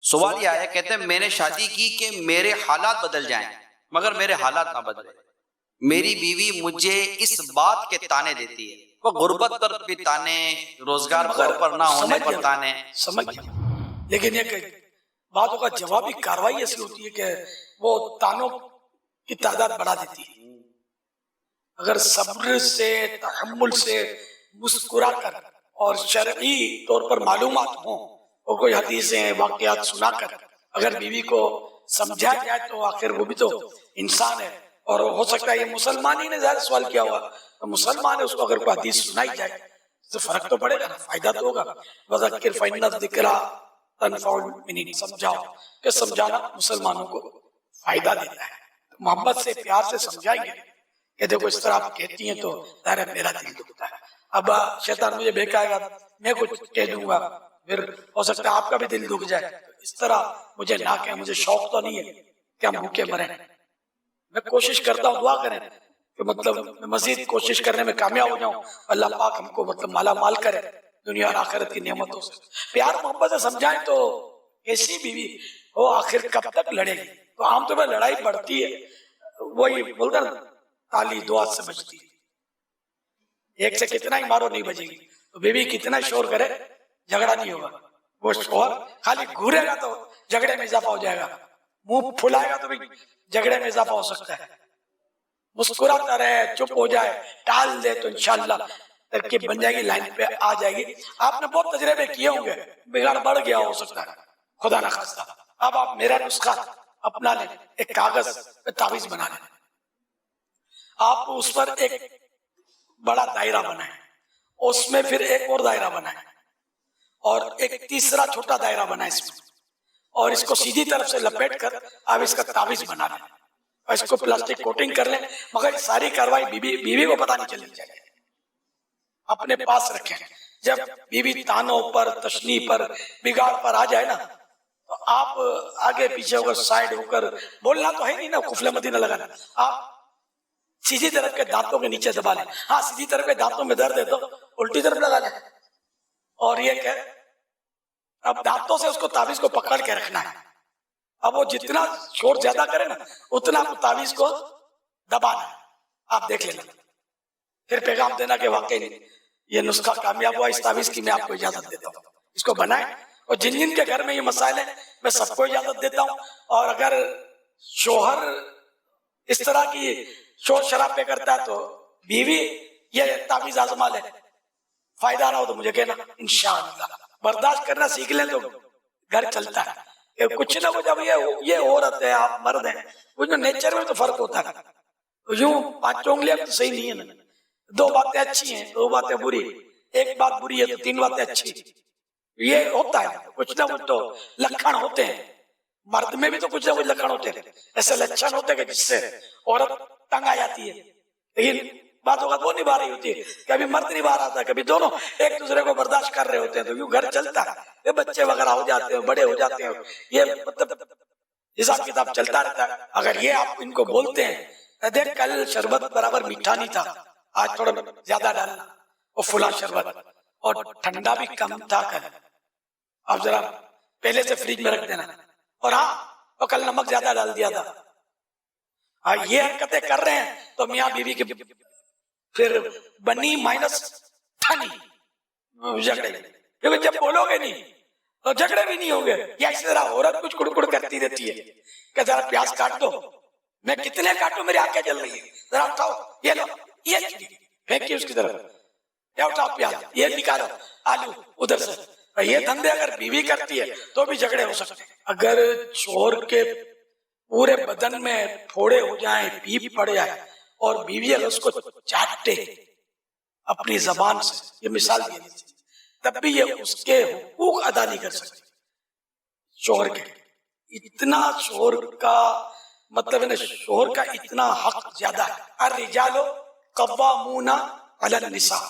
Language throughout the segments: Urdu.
سوال یہ آیا، کہتے ہیں میں نے شادی کی کہ میرے حالات بدل جائیں مگر میرے حالات نہ بدلے. میری بیوی مجھے اس بات کے تانے دیتی ہے، وہ غربت پر بھی تانے، روزگار پر نہ ہونے پر تانے. سمجھ لیکن یہ کہ بعضوں کا جوابی کاروائی ایسی ہوتی ہے کہ وہ تانوں کی تعداد بڑھا دیتی ہے. اگر صبر سے، تحمل سے، مسکرا کر اور شرعی طور پر معلومات ہوں اور کوئی حدیثیں، واقعات سنا کر اگر بیوی کو سمجھا جائے تو آخر وہ بھی تو انسان ہے. اور ہو سکتا ہے یہ مسلمان ہی نے ظاہر سوال کیا ہوا، تو مسلمان ہے، اس کو اگر کوئی حدیث سنائی جائے تو فرق تو پڑے گا نا، فائدہ تو ہوگا. وذکر فإن الذکریٰ تنفع المؤمنین، سمجھاؤ کہ سمجھانا مسلمانوں کو فائدہ دیتا ہے. محبت سے، پیار سے سمجھائیں گے کہ دیکھو اس طرح آپ کہتی ہیں تو ظاہر میرا دل دکھتا ہے. اب شیطان مجھے بہکائے گا، میں کچھ کہہ دوں گا، پھر ہو سکتا ہے آپ کا بھی دل دکھ جائے. اس طرح مجھے نہ کہیں، مجھے شوق تو نہیں ہے کہ ہم بھوکے مریں. میں کوشش کرتا ہوں، دعا کریں کہ مطلب میں مزید کوشش کرنے میں کامیاب ہو جاؤں. اللہ پاک ہم کو مطلب مالا مال کرے دنیا اور آخرت کی نعمتوں سے. پیار محبت سے سمجھائیں تو ایسی بیوی وہ آخر کب تک لڑے گی؟ تو عام طور پر لڑائی بڑھتی ہے، وہی بولتا نا تالی دعا سے بجتی ہے. ایک سے کتنا ہی مارو نہیں بجے گی. تو بیوی کتنا شور کرے جھگڑا نہیں ہوگا. وہ شوہر خالی گھورے گا تو جھگڑے میں اضافہ ہو جائے گا، منہ پھلائے گا تو بھی جھگڑے میں اضافہ ہو سکتا ہے. مسکراتا رہے، چپ ہو جائے، ٹال دے تو انشاءاللہ ترکیب بن جائے گی، لائن پہ آ جائے گی. آپ نے بہت تجربے کیے ہوں گے، بگاڑ بڑھ گیا ہو سکتا ہے، خدا نہ خواستہ. اب آپ میرا نسخہ اپنا لیں، ایک کاغذ پہ تعویذ بنا لیں. آپ اس پر ایک بڑا دائرہ بنائیں، اس میں پھر ایک اور دائرہ بنائیں اور ایک تیسرا چھوٹا دائرہ بنائیں اس میں، اور اس کو سیدھی طرف سے لپیٹ کر آپ اس کا تعویذ بنا لیں اور اس کو پلاسٹک کوٹنگ کر لیں. مگر ساری کاروائی بیوی کو پتہ نہیں چلنی چاہیے، اپنے پاس رکھیں. جب بیوی تانوں پر، تشنیع پر، بگاڑ پر آ جائے نا تو آپ آگے پیچھے ہو کر، سائڈ ہو کر، بولنا تو ہے نہیں نا، قفل مدینہ لگانا. آپ سیدھی طرف کے دانتوں کے نیچے دبا لیں. ہاں سیدھی طرف کے دانتوں میں درد ہے تو الٹی طرف لگا لیں. اور یہ کہ اب دانتوں سے اس کو تعویذ کو پکڑ کے رکھنا ہے. اب وہ جتنا شور زیادہ کرے نا اتنا آپ تعویذ کو دبانا ہے. آپ دیکھ لینا، پھر پیغام دینا کہ واقعی یہ نسخہ کامیاب ہوا، اس تعویذ کی میں آپ کو اجازت دیتا ہوں، اس کو بنائیں. اور جن جن کے گھر میں یہ مسائل ہیں میں سب کو اجازت دیتا ہوں. اور اگر شوہر اس طرح کی شور شرابے کرتا ہے تو بیوی یہ تعویذ آزما لے، فائدہ نہ ہو تو مجھے کہنا، انشاءاللہ. برداشت کرنا سیکھ لیں تو گھر چلتا ہے. کچھ نہ کچھ، اب یہ عورت ہے، آپ مرد ہیں، کچھ نیچر میں تو فرق ہوتا ہے. یوں 5 انگلیاں تو صحیح نہیں ہے نا. 2 باتیں اچھی ہیں، 2 باتیں بری، 1 بات بری ہے تو 3 باتیں اچھی. یہ ہوتا ہے، کچھ نہ کچھ تو لکھن ہوتے ہیں. مرد میں بھی تو کچھ نہ کچھ لکھن ہوتے ہیں، ایسے لچھن ہوتے ہیں کہ جس سے عورت تنگ آ جاتی ہے. لیکن بات اوقات وہ نبھا رہی ہوتی ہے، کبھی مرد نبھا رہا تھا، کبھی دونوں ایک دوسرے کو برداشت کر رہے ہوتے ہیں، تو یوں گھر چلتا ہے. یہ بچے وغیرہ ہو جاتے ہیں، بڑے ہو جاتے ہیں، یہ مطلب حساب کتاب چلتا رہتا ہے. اگر یہ آپ ان کو بولتے ہیں، دیکھ کل شربت برابر میٹھا نہیں تھا، آج تھوڑا زیادہ ڈالنا، اور فلاں شربت، اور ٹھنڈا بھی کم تھا کل، آپ ذرا پہلے سے فریج میں رکھ دینا. اور ہاں، اور کل نمک زیادہ ڈال دیا تھا. یہ حرکتیں کر رہے ہیں تو میاں بیوی کے پھر بنی مائنس ٹھنی جھگڑے. کیونکہ جب بولو گے نہیں تو جھگڑے بھی نہیں ہوں گے. یا اسی طرح عورت کچھ کڑکڑ کرتی رہتی ہے کہ ذرا پیاز کاٹ دو، میں کتنے کاٹوں، میری آنکھیں جل رہی ہیں، ذرا اٹھاؤ، یہ لو، یہ پھینکی اس کی طرف، یا اٹھاؤ پیاز، یہ نکالو آلو ادھر سے. یہ دھندے اگر بیوی کرتی ہے تو بھی جھگڑے ہو سکتے ہیں. اگر شوہر کے پورے بدن میں پھوڑے ہو جائیں، پیپ پڑ جائے، اور بیوی اگر اس کو چاٹے اپنی زبان سے، یہ مثال دی ہے، تب بھی یہ اس کے حقوق ادا نہیں کر سکتی شوہر کے. اتنا شوہر کا مطلب ہے نا، شوہر کا اتنا حق زیادہ ہے. الرجال قوامون علی النساء،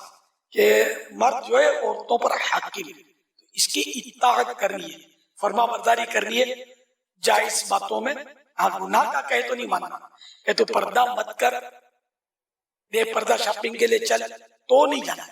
کہ مرد جو ہے عورتوں پر حاکم، اس کی اطاعت کرنی ہے، فرما برداری کرنی ہے جائز باتوں میں. ہاں گناہ کا کہے تو نہیں ماننا، کہ تو پردہ مت کر، بے پردہ شاپنگ کے لیے چل تو نہیں جانا،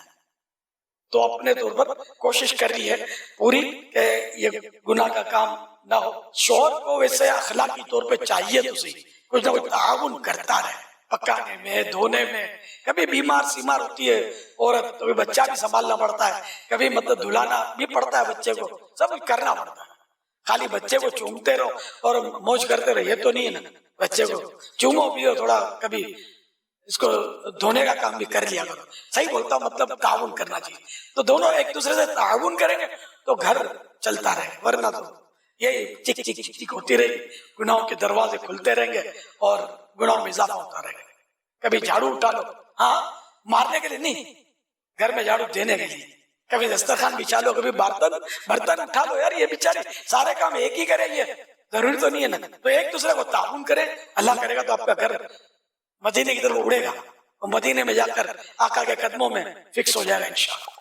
تو اپنے طور پر کوشش کر رہی ہے پوری کہ یہ گناہ کا کام نہ ہو. شوہر کو ویسے اخلاقی طور پہ چاہیے تو صحیح کچھ نہ کچھ تعاون کرتا رہے, پکانے میں, دھونے میں. کبھی بیمار سیمار ہوتی ہے عورت تو کبھی بچہ بھی سنبھالنا پڑتا ہے, کبھی مطلب دھلانا بھی پڑتا ہے بچے کو, سب کچھ کرنا پڑتا ہے. خالی بچے کو چومتے رہو اور موج کرتے رہو یہ تو نہیں ہے نا. بچے کو چومو بھی ہو, تھوڑا کبھی اس کو دھونے کا کام بھی کر لیا کرو. صحیح بولتا ہوں, مطلب تعاون کرنا چاہیے. تو دونوں ایک دوسرے سے تعاون کریں گے تو گھر چلتا رہے, ورنہ تو یہی چک چک چک چک ہوتی رہے گی, گناہوں کے دروازے کھلتے رہیں گے اور گناہوں میں اضافہ ہوتا رہے گا. کبھی جھاڑو اٹھا لو, ہاں مارنے کے لیے نہیں, گھر میں جھاڑو دینے کے لیے. کبھی دسترخوان بچھا لو, کبھی برتن اٹھا لو. یار یہ بیچارے سارے کام ایک ہی کرے, یہ ضروری تو نہیں ہے نا. تو ایک دوسرے کو تعاون کرے, اللہ کرے گا تو آپ کا گھر مدینے کی طرف اڑے گا, اور مدینے میں جا کر آقا کے قدموں میں فکس ہو جائے گا انشاءاللہ.